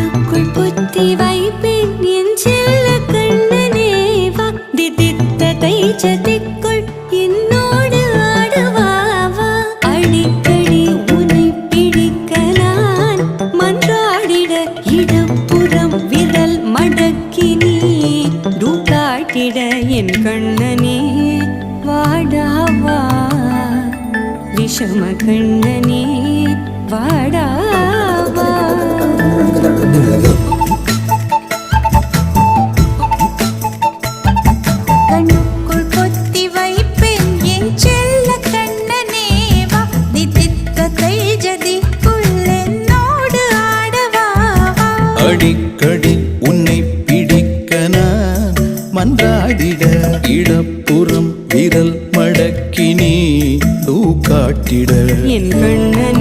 கண்ணுக்குள் புத்தி வைப்பேன் என் செல்ல கண்ணனே வா தித்தித்ததை சதிக்குள் என்னோடு ஆடுவாவா அடிக்கடி உன்னை பிடிக்க நான் மன்றாடிட இடப்புறம் விரல் மடக்கி நீ காட்டிட என் கண்ணனே வாடாவா விஷம கண்ணனே வாடாவா கண்ணுக்குள் பொத்தி வைப்பேன் என் செல்ல கண்ணனே வா தித்தித்ததை ஜதிக்குள் என்னோடு ஆடவா அடிக்கடி உன்னை பிடிக்க நான் மன்றாடிட இடப்புறம் விரல் மடக்கி நீ காட்டிட என் கண்ணனே